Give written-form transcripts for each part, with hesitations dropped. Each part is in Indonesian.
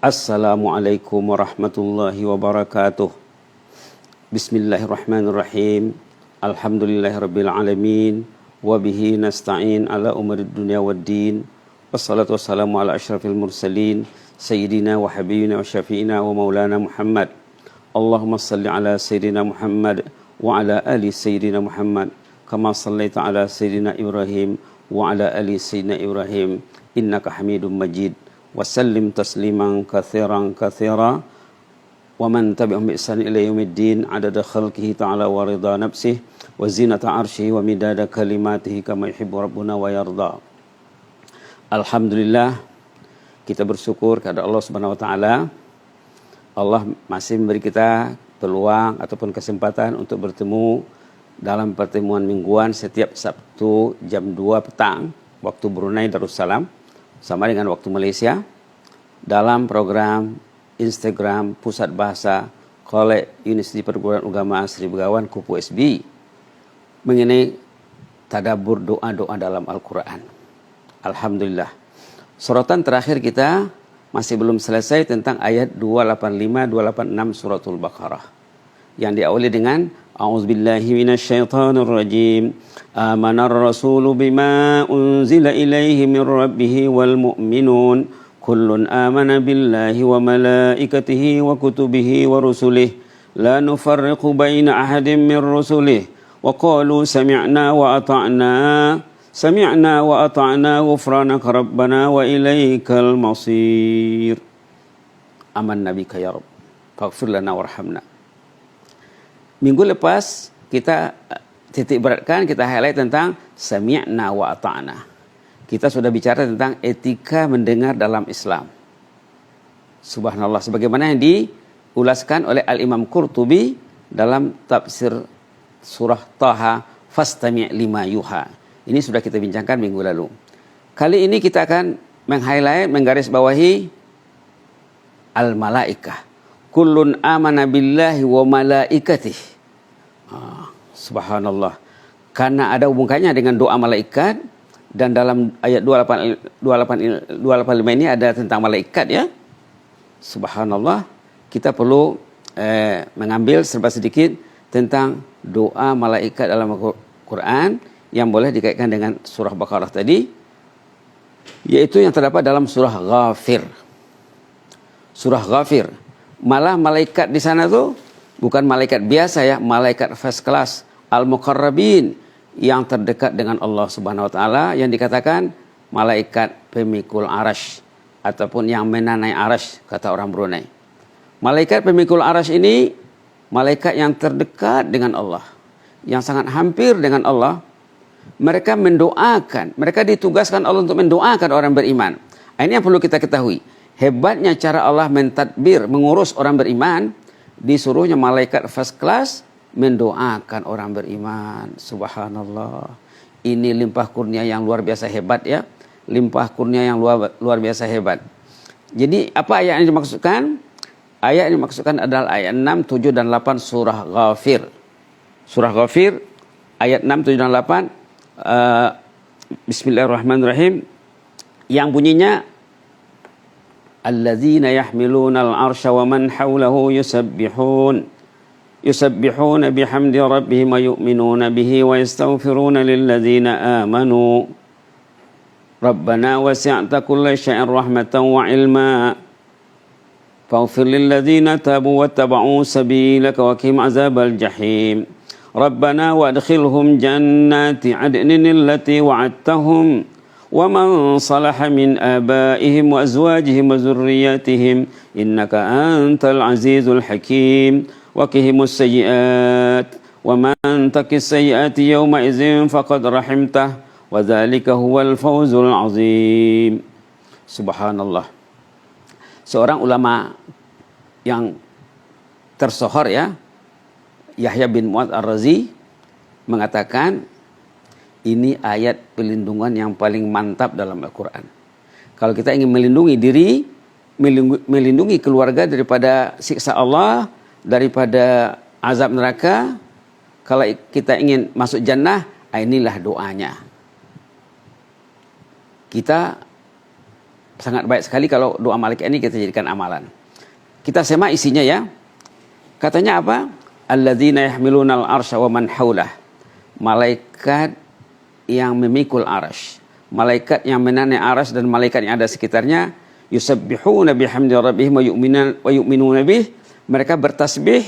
Assalamualaikum warahmatullahi wabarakatuh. Bismillahirrahmanirrahim. Alhamdulillahirabbil alamin wa bihi nasta'in ala umuri dunya waddin. Wassalatu wassalamu ala asyrafil mursalin sayyidina wa habibina wa syafi'ina wa maulana Muhammad. Allahumma salli ala sayyidina Muhammad wa ala ali sayyidina Muhammad kama sallaita ala sayyidina Ibrahim wa ala ali sayyidina Ibrahim innaka Hamidum Majid. Wasallim tasliman kathiran kathira wa man tabi'ahum bi ihsan ila yaumiddin adada khalqihi ta'ala wa ridha nafsihi wa zinata arsyihi wa midada kalimatihi kama yuhibbu rabbuna wa yarda. Alhamdulillah, kita bersyukur kepada Allah Subhanahu wa taala. Allah masih memberi kita peluang ataupun kesempatan untuk bertemu dalam pertemuan mingguan setiap Sabtu jam 2 petang waktu Brunei Darussalam sama dengan waktu Malaysia dalam program Instagram Pusat Bahasa College Universiti Perguruan Agama Sri Begawan Kupu SB mengenai tadabbur doa-doa dalam Al-Quran. Alhamdulillah. Sorotan terakhir kita masih belum selesai tentang ayat 285-286 suratul Baqarah yang diawali dengan A'udzubillahi minasyaitonirrajim. Amanar rasulu bima unzila ilaihi min rabbih wal mu'minun kullun amana billahi wa malaikatihi wa kutubihi wa rusulihi la nufarriqu baina ahadin min rusulihi wa qalu sami'na wa ata'na ghufranaka rabbana wa ilaikal masir. Amanna bika ya Rabb faghfir lana warhamna. Minggu lepas kita titik beratkan, kita highlight tentang sami'na wa ata'na. Kita sudah bicara tentang etika mendengar dalam Islam. Subhanallah, sebagaimana yang diulaskan oleh Al-Imam Qurtubi dalam tafsir surah Taha, fastami' lima yuha. Ini sudah kita bincangkan minggu lalu. Kali ini kita akan meng-highlight, menggarisbawahi al-malaikah. Kullun amana billahi wa malaikatihi. Subhanallah. Karena ada hubungannya dengan doa malaikat, dan dalam ayat 285 ini ada tentang malaikat ya. Subhanallah. Kita perlu mengambil serba sedikit tentang doa malaikat dalam Al-Quran yang boleh dikaitkan dengan surah Baqarah tadi, yaitu yang terdapat dalam surah Ghafir. Surah Ghafir. Malah malaikat di sana tuh bukan malaikat biasa ya, malaikat first class, al-muqarrabin, yang terdekat dengan Allah Subhanahu wa taala, yang dikatakan malaikat pemikul arash ataupun yang menanai arash kata orang Brunei. Malaikat pemikul arash ini malaikat yang terdekat dengan Allah, yang sangat hampir dengan Allah. Mereka mendoakan, mereka ditugaskan Allah untuk mendoakan orang beriman. Ini yang perlu kita ketahui. Hebatnya cara Allah mentadbir, mengurus orang beriman, disuruhnya malaikat first class mendoakan orang beriman. Subhanallah. Ini limpah kurnia yang luar biasa hebat ya. Limpah kurnia yang luar biasa hebat. Jadi apa ayat yang dimaksudkan? Ayat yang dimaksudkan adalah ayat 6, 7, dan 8 surah Ghafir. Surah Ghafir ayat 6, 7, dan 8. Bismillahirrahmanirrahim. Yang bunyinya alladzina yahmiluna al-arsha wa man hawlahu yusabbihuna bihamdi rabbihim wa yu'minuna bihi wa yastaghfiruna lilladzina amanu rabbana wasi'ta kulla syai'in rahmatan wa ilma faghfir lilladzina tabu wattaba'u sabilaka wa qihim azabal jahim rabbana وادخلهم جنات عدن التي وعدتهم ومن صلح من آبائهم وأزواجهم وذرياتهم إنك أنت العزيز الحكيم وقهم السيئات ومن تق السيئات يومئذ فقد رحمته وذلك هو الفوز العظيم. Subhanallah. Seorang ulama yang tersohor ya, Yahya bin Mu'adz Ar-Razi, mengatakan ini ayat pelindungan yang paling mantap dalam Al-Quran. Kalau kita ingin melindungi diri, melindungi keluarga daripada siksa Allah, daripada azab neraka, kalau kita ingin masuk jannah, inilah doanya. Kita sangat baik sekali kalau doa malaikat ini kita jadikan amalan. Kita simak isinya ya. Katanya apa? Alladzina yahmilunal arsya wa man haulah. Malaikat yang memikul arsy, malaikat yang menaungi arsy dan malaikat yang ada sekitarnya, yusabbihuna bihamdi rabbihim wa yu'minuna bih. Mereka bertasbih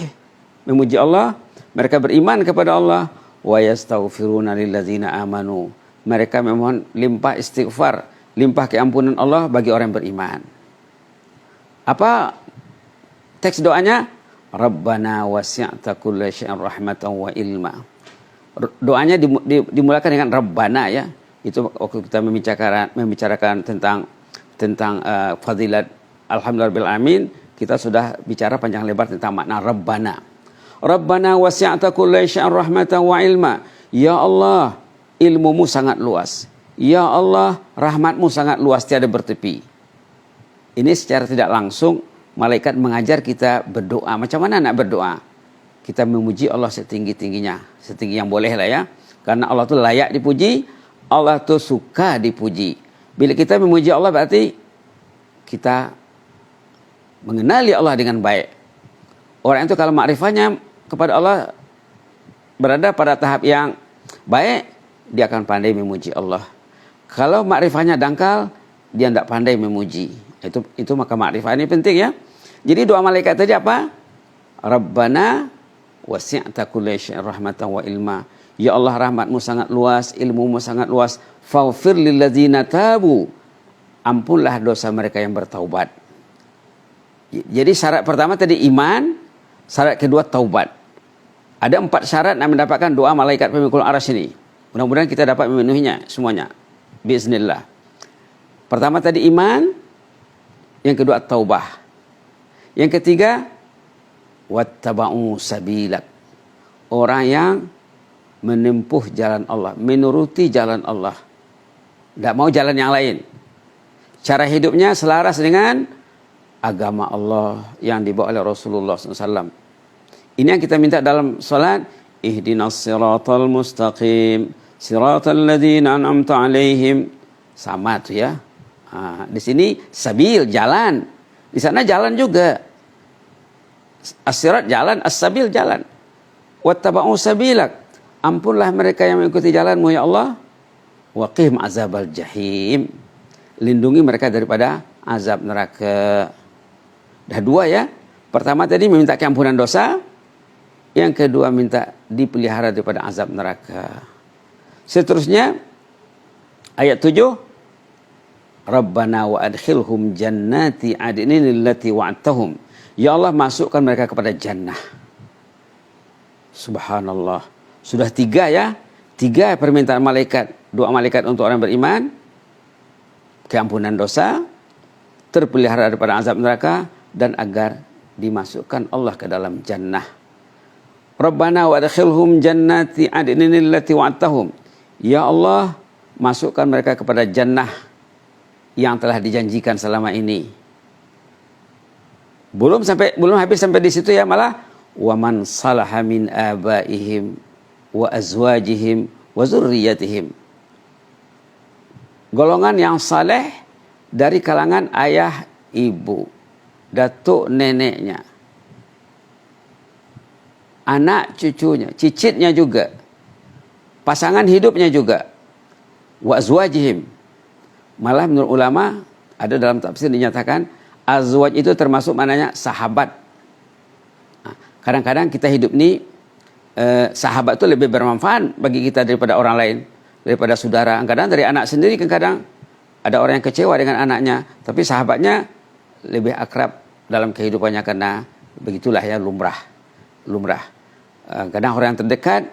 memuji Allah, mereka beriman kepada Allah, wa yastaghfiruna lilladzina amanu. Mereka memohon limpah istighfar, limpah keampunan Allah bagi orang yang beriman. Apa teks doanya? Rabbana wasi'ta kulla syai'in rahmatan wa ilma. Doanya dimulakan dengan Rabbana ya. Itu waktu kita membicarakan tentang fadilat alhamdulillahirabbil alamin, kita sudah bicara panjang lebar tentang makna Rabbana. Rabbana wasi'ta kulla syai'in rahmatan wa ilma. Ya Allah, ilmumu sangat luas. Ya Allah, rahmatmu sangat luas tiada bertepi. Ini secara tidak langsung malaikat mengajar kita berdoa. Macam mana nak berdoa? Kita memuji Allah setinggi-tingginya, setinggi yang boleh lah ya. Karena Allah itu layak dipuji, Allah itu suka dipuji. Bila kita memuji Allah berarti kita mengenali Allah dengan baik. Orang itu kalau makrifahnya kepada Allah berada pada tahap yang baik, dia akan pandai memuji Allah. Kalau makrifahnya dangkal, dia tidak pandai memuji. Itu maka makrifah ini penting ya. Jadi doa malaikat tadi apa? Rabbana wasi'ta kulla syai'in rahmatan wa ilma. Ya Allah, rahmatmu sangat luas, ilmumu sangat luas. Faghfir lilladzina tabu. Ampunlah dosa mereka yang bertaubat. Jadi syarat pertama tadi iman, syarat kedua taubat. Ada 4 syarat yang mendapatkan doa malaikat pemikul arsy ini. Mudah-mudahan kita dapat memenuhinya semuanya. Biiznillah. Pertama tadi iman, yang kedua taubah. Yang ketiga wattaba'u sabilak. Orang yang menempuh jalan Allah, menuruti jalan Allah. Tidak mau jalan yang lain. Cara hidupnya selaras dengan agama Allah yang dibawa oleh Rasulullah SAW. Ini yang kita minta dalam salat. Ihdinas siratal mustaqim, siratal ladzina an'amta alaihim. Sama tuh ya. Di sini sabil, jalan. Di sana jalan juga. As-sirat jalan, as-sabil jalan. Wattaba'u sabilak. Ampunlah mereka yang mengikuti jalanmu ya Allah. Waqihim azabal jahim. Lindungi mereka daripada azab neraka. Dah 2 ya. Pertama tadi meminta keampunan dosa. Yang kedua minta dipelihara daripada azab neraka. Seterusnya ayat 7. Rabbana wa adkhilhum jannati adnin allati wa'adtahum. Ya Allah, masukkan mereka kepada jannah. Subhanallah. Sudah 3 ya. 3 permintaan malaikat. Doa malaikat untuk orang beriman. Keampunan dosa. Terpelihara daripada azab neraka. Dan agar dimasukkan Allah ke dalam jannah. Rabbana wa adkhilhum jannati adnin allati wa'adtahum. Ya Allah, masukkan mereka kepada jannah yang telah dijanjikan selama ini. Belum habis sampai di situ ya, malah wa man salaha min abaihim wa azwajihim wa zurriyatihim. Golongan yang saleh dari kalangan ayah, ibu, datuk, neneknya, anak cucunya, cicitnya juga, pasangan hidupnya juga, wa azwajihim. Malah menurut ulama ada dalam tafsir dinyatakan azwaj itu termasuk maknanya sahabat. Kadang-kadang kita hidup ini sahabat itu lebih bermanfaat bagi kita daripada orang lain, daripada saudara. Kadang dari anak sendiri kan kadang ada orang yang kecewa dengan anaknya, tapi sahabatnya lebih akrab dalam kehidupannya karena begitulah ya, lumrah. Kadang orang yang terdekat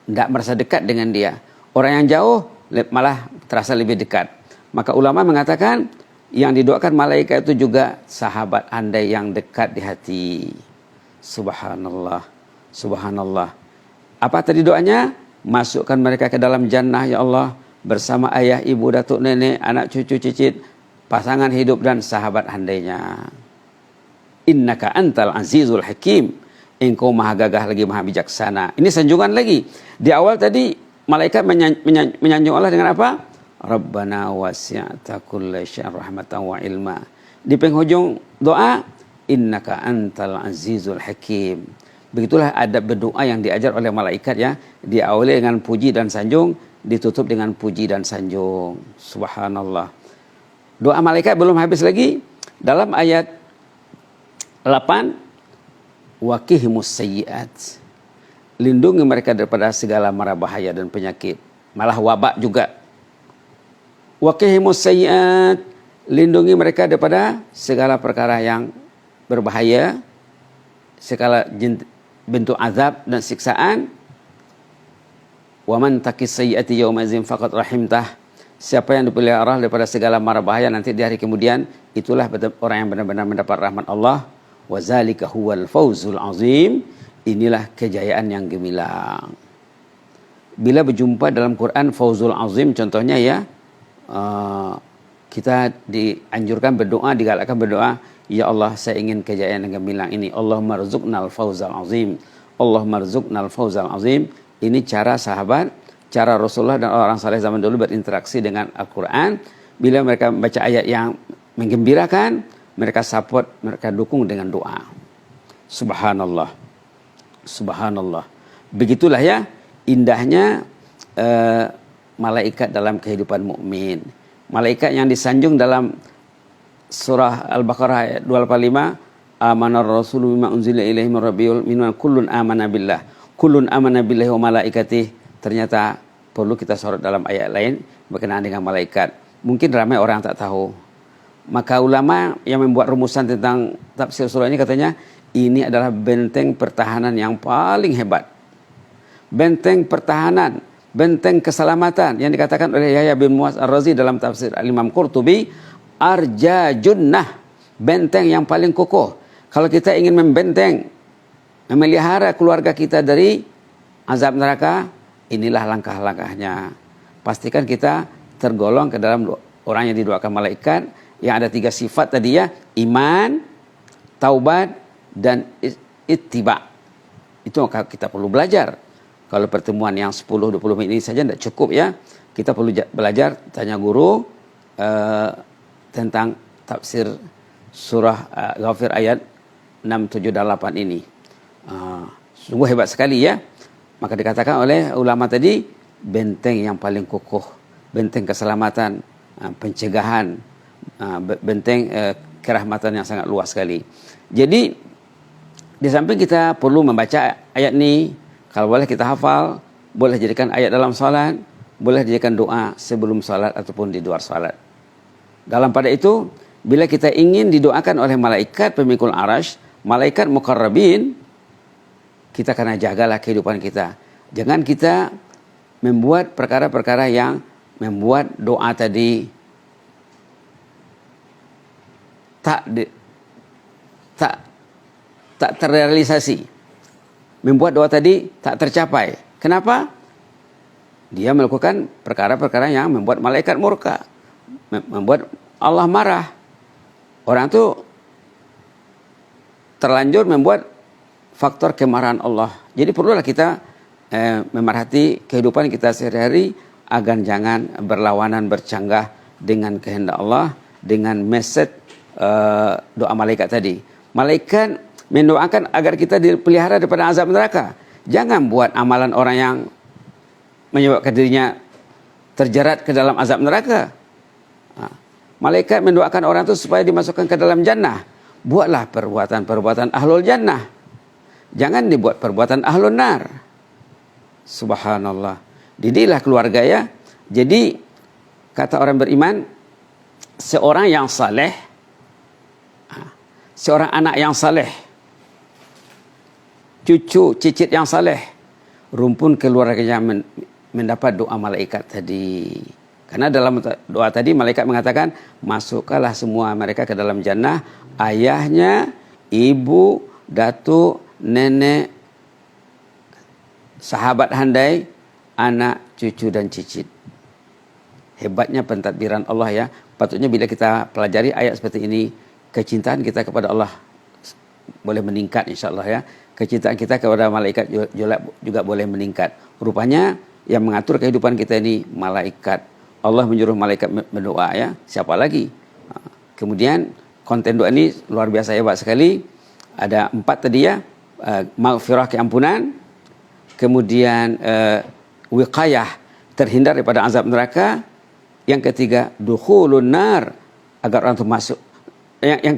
tidak merasa dekat dengan dia. Orang yang jauh malah terasa lebih dekat. Maka ulama mengatakan yang didoakan malaikat itu juga sahabat andai yang dekat di hati. Subhanallah. Subhanallah. Apa tadi doanya? Masukkan mereka ke dalam jannah ya Allah, bersama ayah, ibu, datuk, nenek, anak, cucu, cicit, pasangan hidup dan sahabat andainya. Innaka antal azizul hakim. Engkau maha gagah lagi maha bijaksana. Ini sanjungan lagi. Di awal tadi malaikat menyanjung Allah dengan apa? Rabbana wasi'ta kulla syai'in rahmatan wa ilma. Di penghujung doa, innaka antal azizul hakim. Begitulah adab berdoa yang diajar oleh malaikat ya. Diawali dengan puji dan sanjung, ditutup dengan puji dan sanjung. Subhanallah. Doa malaikat belum habis lagi. Dalam ayat 8, waqihimus sayyi'at. Lindungi mereka daripada segala mara bahaya dan penyakit. Malah wabak juga. Waqihimus sayyi'at. Lindungi mereka daripada segala perkara yang berbahaya, segala bentuk azab dan siksaan. Wa man taqis sayyi'ati yawma idzin faqad rahimtah. Siapa yang dipelihara daripada segala mara bahaya nanti di hari kemudian, itulah orang yang benar-benar mendapat rahmat Allah. Wa zalika huwal fawzul azim. Inilah kejayaan yang gemilang. Bila berjumpa dalam Quran fawzul azim, contohnya ya, kita dianjurkan berdoa, digalakkan berdoa, ya Allah saya ingin kejayaan yang gemilang ini. Allahumma rzuqnal fawzal azim. Allahumma rzuqnal fawzal azim. Ini cara sahabat, cara Rasulullah dan orang saleh zaman dulu berinteraksi dengan Al-Quran. Bila mereka membaca ayat yang menggembirakan, mereka support, mereka dukung dengan doa. Subhanallah. Subhanallah. Begitulah ya indahnya malaikat dalam kehidupan mukmin. Malaikat yang disanjung dalam surah Al-Baqarah ayat 285, amanar rasulu bima unzila ilaihi min rabbil minal kullun amana billah. Kullun amana billahi wa malaikatih. Ternyata perlu kita sorot dalam ayat lain berkenaan dengan malaikat. Mungkin ramai orang tak tahu. Maka ulama yang membuat rumusan tentang tafsir surah ini katanya, ini adalah benteng pertahanan yang paling hebat. Benteng pertahanan, benteng keselamatan yang dikatakan oleh Yahya bin Muaz Ar-Razi dalam tafsir Al-Imam Qurtubi, arja junnah, benteng yang paling kokoh. Kalau kita ingin membenteng, memelihara keluarga kita dari azab neraka, inilah langkah-langkahnya. Pastikan kita tergolong ke dalam orang yang didoakan malaikat, yang ada 3 sifat tadi ya, iman, taubat, dan ittiba. Itu kita perlu belajar. Kalau pertemuan yang 10-20 menit ini saja tidak cukup ya. Kita perlu belajar, tanya guru tentang tafsir surah Ghafir ayat 6, 7, dan 8 ini. Sungguh hebat sekali ya. Maka dikatakan oleh ulama tadi, benteng yang paling kokoh, benteng keselamatan, pencegahan, benteng kerahmatan yang sangat luas sekali. Jadi di samping kita perlu membaca ayat ini, kalau boleh kita hafal, boleh jadikan ayat dalam salat, boleh jadikan doa sebelum salat ataupun di luar salat. Dalam pada itu, bila kita ingin didoakan oleh malaikat pemikul arash, malaikat muqarrabin, kita kena jagalah kehidupan kita. Jangan kita membuat perkara-perkara yang membuat doa tadi tak terrealisasi. Membuat doa tadi tak tercapai. Kenapa? Dia melakukan perkara-perkara yang membuat malaikat murka, membuat Allah marah. Orang itu terlanjur membuat faktor kemarahan Allah. Jadi perlulah kita memerhati kehidupan kita sehari-hari agar jangan berlawanan, bercanggah dengan kehendak Allah, dengan message doa malaikat tadi. Malaikat mendoakan agar kita dipelihara daripada azab neraka. Jangan buat amalan orang yang menyebabkan dirinya terjerat ke dalam azab neraka. Malaikat mendoakan orang itu supaya dimasukkan ke dalam jannah. Buatlah perbuatan-perbuatan ahlul jannah. Jangan dibuat perbuatan ahlun nar. Subhanallah. Didiklah keluarga ya. Jadi kata orang beriman, seorang yang saleh, seorang anak yang saleh, cucu, cicit yang saleh, rumpun keluarganya mendapat doa malaikat tadi. Karena dalam doa tadi malaikat mengatakan, masukkanlah semua mereka ke dalam jannah, ayahnya, ibu, datuk, nenek, sahabat handai, anak, cucu, dan cicit. Hebatnya pentadbiran Allah ya. Patutnya bila kita pelajari ayat seperti ini, kecintaan kita kepada Allah boleh meningkat insyaAllah ya. Kecintaan kita kepada malaikat juga boleh meningkat. Rupanya yang mengatur kehidupan kita ini malaikat Allah menyuruh malaikat berdoa ya. Siapa lagi? Kemudian konten doa ini luar biasa hebat sekali. Ada 4 tadi ya. Maghfirah, keampunan. Kemudian wiqayah, terhindar daripada azab neraka. Yang ketiga, dukhulun nar, agar orang itu masuk. Yang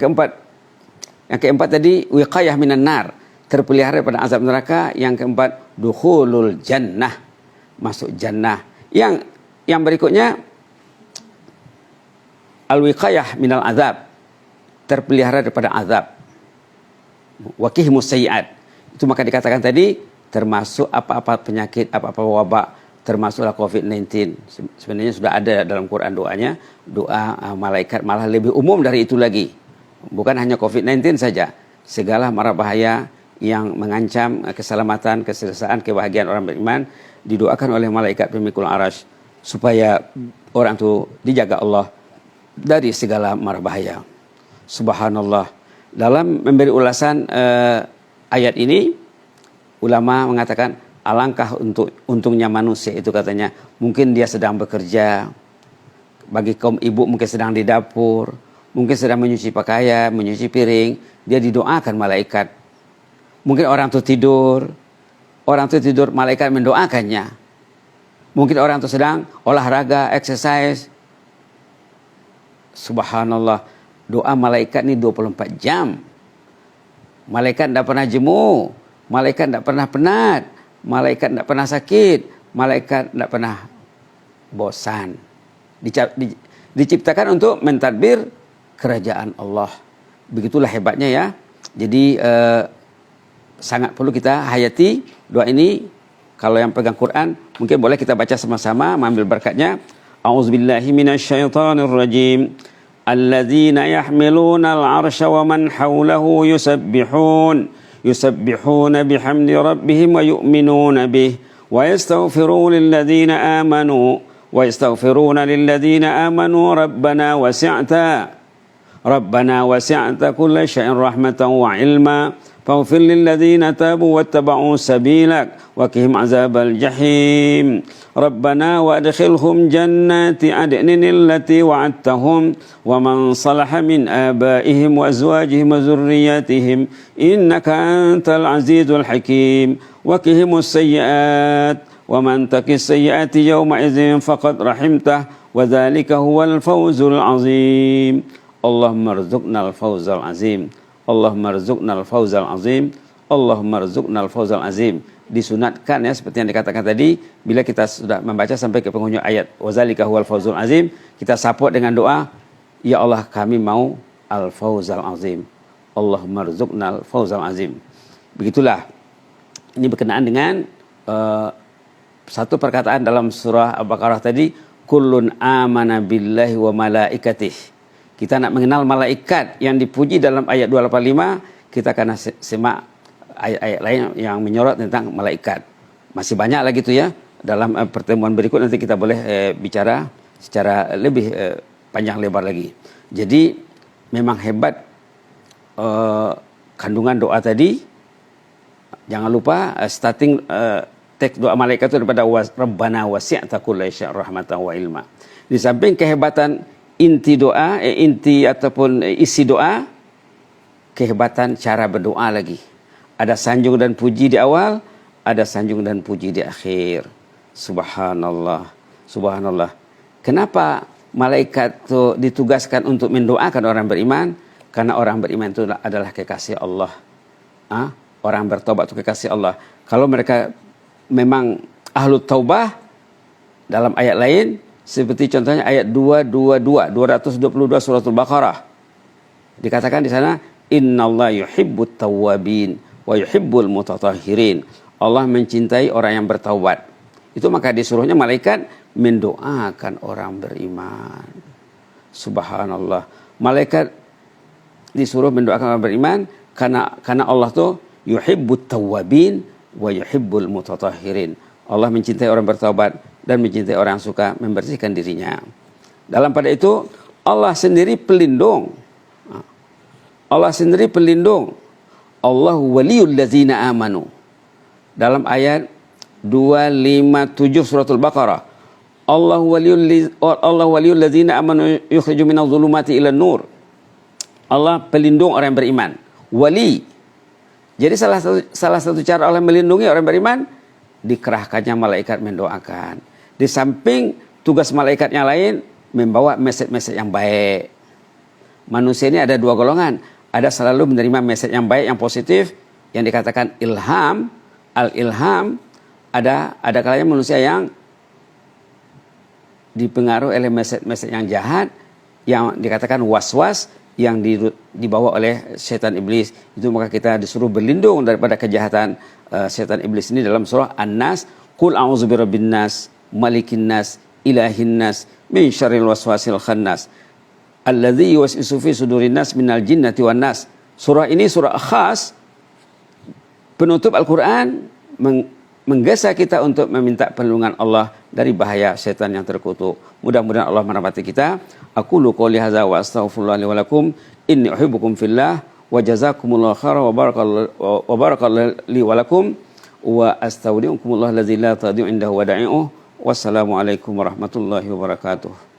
keempat tadi wiqayah minan nar, terpelihara daripada azab neraka. Yang keempat, dukhulul jannah, masuk jannah. Yang berikutnya al-wiqayah minal azab, terpelihara daripada azab. Waqihimus sayyi'at, itu maka dikatakan tadi termasuk apa-apa penyakit, apa-apa wabak, termasuklah COVID-19. Sebenarnya sudah ada dalam Quran doanya, doa malaikat malah lebih umum dari itu lagi. Bukan hanya COVID-19 saja, segala mara bahaya yang mengancam keselamatan, keselesaan, kebahagiaan orang beriman didoakan oleh malaikat pemikul arasy supaya orang itu dijaga Allah dari segala mara bahaya. Subhanallah. Dalam memberi ulasan ayat ini, ulama mengatakan alangkah untungnya manusia itu, katanya. Mungkin dia sedang bekerja, bagi kaum ibu mungkin sedang di dapur, mungkin sedang menyuci pakaian, menyuci piring, dia didoakan malaikat. Mungkin orang itu tidur, malaikat mendoakannya. Mungkin orang itu sedang olahraga, exercise. Subhanallah, doa malaikat ini 24 jam. Malaikat tidak pernah jemu, malaikat tidak pernah penat, malaikat tidak pernah sakit, malaikat tidak pernah bosan. Diciptakan untuk mentadbir kerajaan Allah. Begitulah hebatnya ya. Jadi sangat perlu kita hayati doa ini. Kalau yang pegang Quran, mungkin boleh kita baca sama-sama, mengambil berkatnya. A'udzubillahi minasyaitonirrajim. Alladzina yahmiluna al-'arsya wa man hawlahu yusabbihuna bihamdi rabbihim wa yu'minuna bih wa yastaghfiruna lilladhina amanu rabbana wasi'ta kulla syai'in rahmatan wa 'ilma faghfir lilladhina tabu wattaba'u sabilak wa qihim 'adzabal jahim rabbana wa adkhilhum jannati adnin allati wa'adtahum wa man salaha min abaihim wa azwajihim wa dhurriyyatihim innaka antal azizul hakim wa qihimus sayyi'at wa man taqis sayyi'ati yawma idzin faqad rahimtah wa dzalika huwal fawzul 'azim. Allahumma rzuqnal fawzal 'azim. Allahumma rzuqnal fawzal 'azim. Allahumma rzuqnal fawzal 'azim. Disunatkan ya, seperti yang dikatakan tadi, bila kita sudah membaca sampai ke penghujung ayat wazalika huwal fawzul 'azim, kita support dengan doa, ya Allah kami mau al fawzal 'azim. Allahumma rzuqnal fawzal 'azim. Begitulah. Ini berkenaan dengan satu perkataan dalam surah Al-Baqarah tadi, kullun amana billahi wa malaikatihi. Kita nak mengenal malaikat yang dipuji dalam ayat 285, kita akan simak ayat-ayat lain yang menyorot tentang malaikat. Masih banyak lagi itu ya. Dalam pertemuan berikut nanti kita boleh bicara secara lebih panjang lebar lagi. Jadi memang hebat kandungan doa tadi. Jangan lupa starting teks doa malaikat itu daripada Rabbana wasi'ta kulla syai'in rahmatan wa ilma. Di samping kehebatan inti doa, inti ataupun isi doa, kehebatan cara berdoa lagi. Ada sanjung dan puji di awal, ada sanjung dan puji di akhir. Subhanallah, subhanallah. Kenapa malaikat itu ditugaskan untuk mendoakan orang beriman? Karena orang beriman itu adalah kekasih Allah. Orang bertobat itu kekasih Allah. Kalau mereka memang ahlu taubah, dalam ayat lain, seperti contohnya ayat 222 surat Al-Baqarah. Dikatakan di sana, innallaha yuhibbut tawwabin wa yuhibbul mutatahhirin. Allah mencintai orang yang bertaubat. Itu maka disuruhnya malaikat mendoakan orang beriman. Subhanallah. Malaikat disuruh mendoakan orang beriman karena Allah tuh yuhibbut tawwabin wa yuhibbul mutatahhirin. Allah mencintai orang bertaubat dan mencintai orang yang suka membersihkan dirinya. Dalam pada itu, Allah sendiri pelindung. Allah sendiri pelindung. Allahu waliyul ladzina amanu. Dalam ayat 257 surat Al-Baqarah. Allah waliyul ladzina amanu yukhriju minadh dhulumati ilan nur. Allah pelindung orang yang beriman. Wali. Jadi salah satu cara Allah melindungi orang beriman, dikerahkannya malaikat mendoakan. Di samping tugas malaikatnya lain, membawa message-message yang baik. Manusia ini ada dua golongan. Ada selalu menerima message yang baik, yang positif, yang dikatakan ilham. Al-ilham, ada kalanya manusia yang dipengaruhi oleh message-message yang jahat, yang dikatakan was-was, yang dibawa oleh setan iblis. Itu maka kita disuruh berlindung daripada kejahatan setan iblis ini dalam surah An-Nas. Qul a'udzu birabbin nas, malikin nas, ilahin nas, min syarril waswasil khannas, alladzi yuwaswisu fi sudurin nas minal jinnati wan nas. Surah ini surah khas penutup Al-Qur'an, menggesa kita untuk meminta perlindungan Allah dari bahaya setan yang terkutuk. Mudah-mudahan Allah merahmati kita. Aqulu qouli hadza wa astaghfirullah li wa lakum. Inni uhibbukum fillah wa jazakumullahu khairan wa barakallahu li wa lakum wa astaudiukumullah allazi la tadi'u indahu wada'i'uh. Wassalamu alaikum warahmatullahi wabarakatuh.